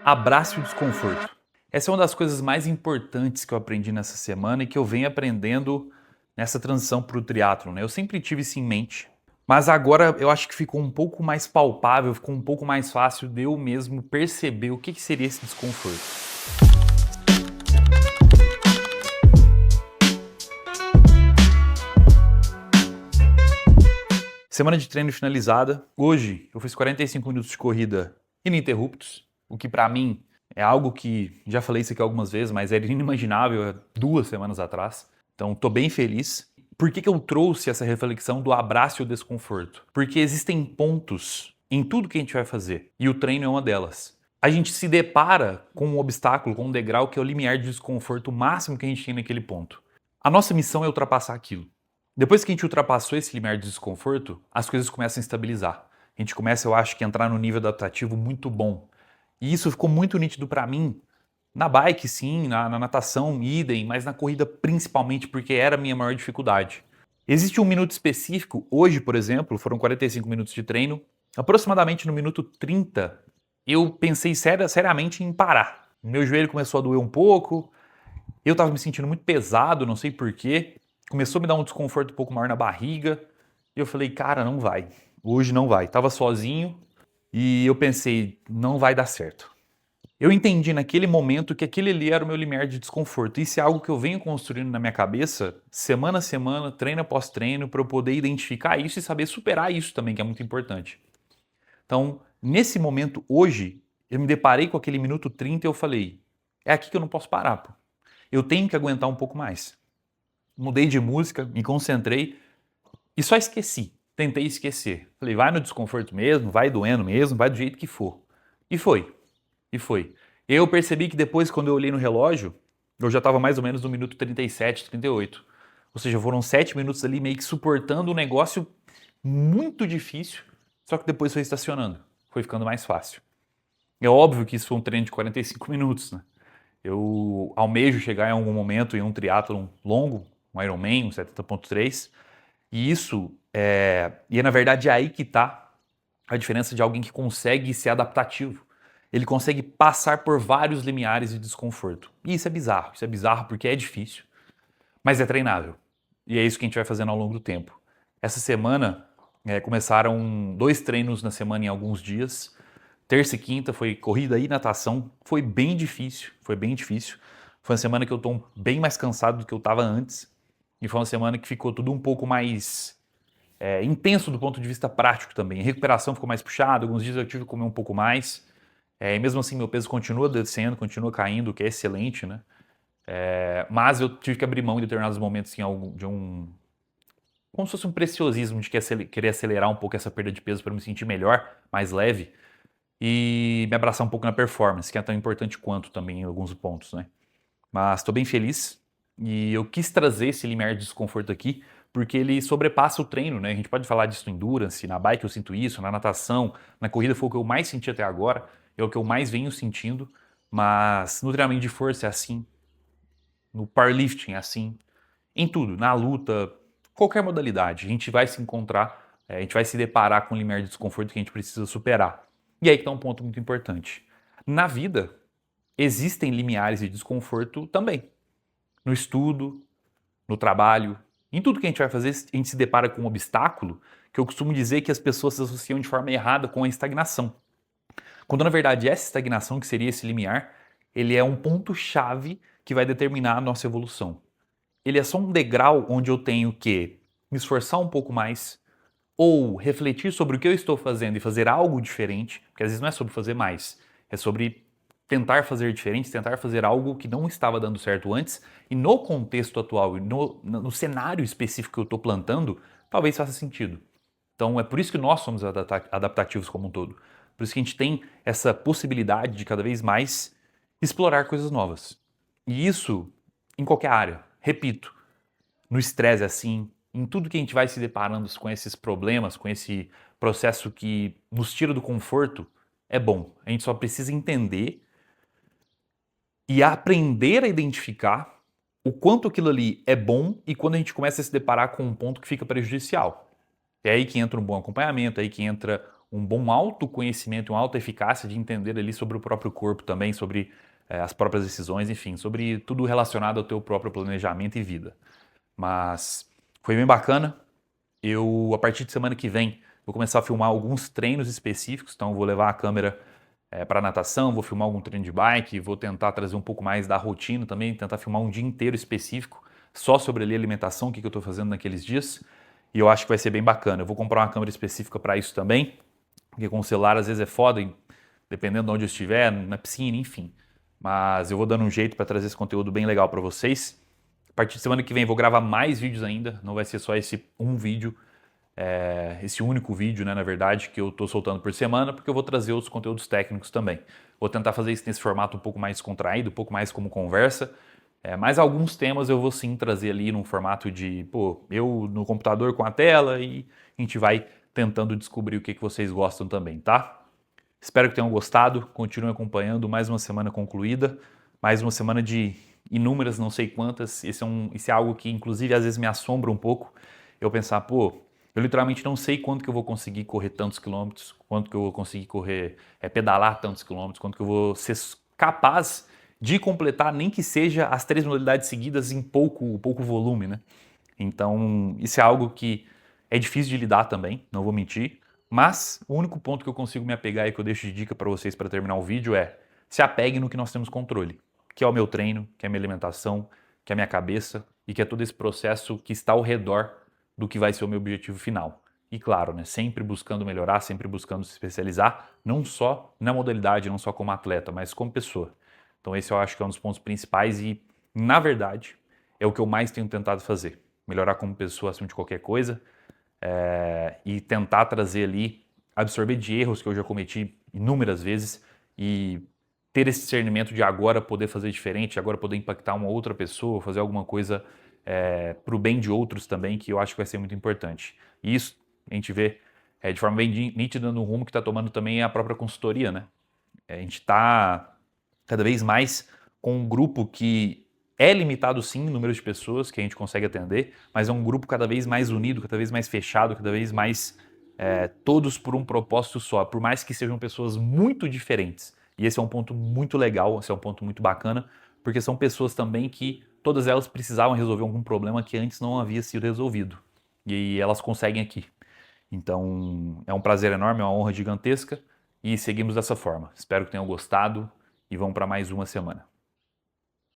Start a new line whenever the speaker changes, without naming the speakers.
Abrace o desconforto. Essa é uma das coisas mais importantes que eu aprendi nessa semana e que eu venho aprendendo nessa transição para o triatlon, né? Eu sempre tive isso em mente, mas agora eu acho que ficou um pouco mais palpável, ficou um pouco mais fácil de eu mesmo perceber o que seria esse desconforto. Semana de treino finalizada. Hoje eu fiz 45 minutos de corrida ininterruptos, o que para mim é algo que, já falei isso aqui algumas vezes, mas era inimaginável há 2 semanas atrás. Então tô bem feliz. Por que eu trouxe essa reflexão do abraço e o desconforto? Porque existem pontos em tudo que a gente vai fazer e o treino é uma delas. A gente se depara com um obstáculo, com um degrau que é o limiar de desconforto máximo que a gente tem naquele ponto. A nossa missão é ultrapassar aquilo. Depois que a gente ultrapassou esse limiar de desconforto, as coisas começam a estabilizar. A gente começa, eu acho, que a entrar num nível adaptativo muito bom. E isso ficou muito nítido para mim na bike, sim, na natação, idem, mas na corrida principalmente, porque era a minha maior dificuldade. Existe um minuto específico, hoje, por exemplo, foram 45 minutos de treino, aproximadamente no minuto 30, eu pensei seriamente em parar. Meu joelho começou a doer um pouco, eu estava me sentindo muito pesado, não sei porquê, começou a me dar um desconforto um pouco maior na barriga, e eu falei, cara, não vai, hoje não vai. Tava sozinho e eu pensei, não vai dar certo. Eu entendi naquele momento que aquele ali era o meu limiar de desconforto. Isso é algo que eu venho construindo na minha cabeça, semana a semana, treino após treino, para eu poder identificar isso e saber superar isso também, que é muito importante. Então, nesse momento, hoje, eu me deparei com aquele minuto 30 e eu falei, é aqui que eu não posso parar, pô. Eu tenho que aguentar um pouco mais. Mudei de música, me concentrei e só esqueci. Tentei esquecer. Falei, vai no desconforto mesmo, vai doendo mesmo, vai do jeito que for. E foi. E foi. Eu percebi que depois, quando eu olhei no relógio, eu já estava mais ou menos no minuto 37, 38. Ou seja, foram 7 minutos ali meio que suportando um negócio muito difícil, só que depois foi estacionando. Foi ficando mais fácil. É óbvio que isso foi um treino de 45 minutos, né? Eu almejo chegar em algum momento em um triatlon longo, um Ironman, um 70.3, e e é na verdade aí que está a diferença de alguém que consegue ser adaptativo. Ele consegue passar por vários limiares de desconforto. E isso é bizarro porque é difícil, mas é treinável. E é isso que a gente vai fazendo ao longo do tempo. Essa semana começaram 2 treinos na semana em alguns dias. Terça e quinta foi corrida e natação. Foi bem difícil, foi bem difícil. Foi uma semana que eu estou bem mais cansado do que eu estava antes. E foi uma semana que ficou tudo um pouco mais intenso do ponto de vista prático também. A recuperação ficou mais puxada, alguns dias eu tive que comer um pouco mais. E mesmo assim meu peso continua descendo, continua caindo, o que é excelente, né? Mas eu tive que abrir mão em determinados momentos de um... como se fosse um preciosismo de querer acelerar um pouco essa perda de peso para me sentir melhor, mais leve, e me abraçar um pouco na performance, que é tão importante quanto também em alguns pontos, né? Mas estou bem feliz e eu quis trazer esse limiar de desconforto aqui porque ele sobrepassa o treino, né? A gente pode falar disso no endurance, na bike eu sinto isso, na natação, na corrida foi o que eu mais senti até agora, é o que eu mais venho sentindo, mas no treinamento de força é assim, no powerlifting é assim, em tudo, na luta, qualquer modalidade, a gente vai se encontrar, a gente vai se deparar com um limiar de desconforto que a gente precisa superar. E aí que está um ponto muito importante. Na vida, existem limiares de desconforto também. No estudo, no trabalho, em tudo que a gente vai fazer, a gente se depara com um obstáculo que eu costumo dizer que as pessoas se associam de forma errada com a estagnação. Quando na verdade essa estagnação, que seria esse limiar, ele é um ponto-chave que vai determinar a nossa evolução. Ele é só um degrau onde eu tenho que me esforçar um pouco mais ou refletir sobre o que eu estou fazendo e fazer algo diferente, porque às vezes não é sobre fazer mais, é sobre tentar fazer diferente, tentar fazer algo que não estava dando certo antes e no contexto atual e no cenário específico que eu estou plantando, talvez faça sentido. Então é por isso que nós somos adaptativos como um todo. Por isso que a gente tem essa possibilidade de cada vez mais explorar coisas novas. E isso em qualquer área. Repito, no estresse é assim, em tudo que a gente vai se deparando com esses problemas, com esse processo que nos tira do conforto, é bom. A gente só precisa entender e aprender a identificar o quanto aquilo ali é bom e quando a gente começa a se deparar com um ponto que fica prejudicial. É aí que entra um bom acompanhamento, é aí que entra um bom autoconhecimento, uma alta eficácia de entender ali sobre o próprio corpo também, sobre as próprias decisões, enfim, sobre tudo relacionado ao teu próprio planejamento e vida. Mas foi bem bacana. A partir de semana que vem, vou começar a filmar alguns treinos específicos, então vou levar a câmera para natação, vou filmar algum treino de bike, vou tentar trazer um pouco mais da rotina também, tentar filmar um dia inteiro específico, só sobre ali alimentação, o que eu estou fazendo naqueles dias, e eu acho que vai ser bem bacana. Eu vou comprar uma câmera específica para isso também, porque com o celular às vezes é foda, dependendo de onde eu estiver, na piscina, enfim. Mas eu vou dando um jeito para trazer esse conteúdo bem legal para vocês. A partir de semana que vem vou gravar mais vídeos ainda, não vai ser só esse um vídeo, esse único vídeo, né, na verdade, que eu estou soltando por semana, porque eu vou trazer outros conteúdos técnicos também. Vou tentar fazer isso nesse formato um pouco mais contraído, um pouco mais como conversa, mas alguns temas eu vou sim trazer ali num formato de, eu no computador com a tela e a gente vai tentando descobrir o que vocês gostam também, tá? Espero que tenham gostado, continuem acompanhando, mais uma semana concluída, mais uma semana de inúmeras, não sei quantas, isso é algo que inclusive às vezes me assombra um pouco, eu pensar, eu literalmente não sei quanto que eu vou conseguir correr tantos quilômetros, quanto que eu vou conseguir correr, pedalar tantos quilômetros, quanto que eu vou ser capaz de completar, nem que seja as 3 modalidades seguidas em pouco volume, né? Então, isso é algo que é difícil de lidar também, não vou mentir, mas o único ponto que eu consigo me apegar e que eu deixo de dica para vocês para terminar o vídeo é: se apegue no que nós temos controle, que é o meu treino, que é a minha alimentação, que é a minha cabeça e que é todo esse processo que está ao redor do que vai ser o meu objetivo final. E claro, né, sempre buscando melhorar, sempre buscando se especializar, não só na modalidade, não só como atleta, mas como pessoa. Então esse eu acho que é um dos pontos principais e, na verdade, é o que eu mais tenho tentado fazer. Melhorar como pessoa acima de qualquer coisa e tentar trazer ali, absorver de erros que eu já cometi inúmeras vezes e ter esse discernimento de agora poder fazer diferente, agora poder impactar uma outra pessoa, fazer alguma coisa para o bem de outros também, que eu acho que vai ser muito importante. E isso a gente vê de forma bem nítida no rumo que está tomando também a própria consultoria, né? A gente está cada vez mais com um grupo que é limitado sim no número de pessoas que a gente consegue atender, mas é um grupo cada vez mais unido, cada vez mais fechado, cada vez mais todos por um propósito só, por mais que sejam pessoas muito diferentes. E esse é um ponto muito legal, esse é um ponto muito bacana, porque são pessoas também que todas elas precisavam resolver algum problema que antes não havia sido resolvido. E elas conseguem aqui. Então é um prazer enorme, é uma honra gigantesca e seguimos dessa forma. Espero que tenham gostado e vamos para mais uma semana.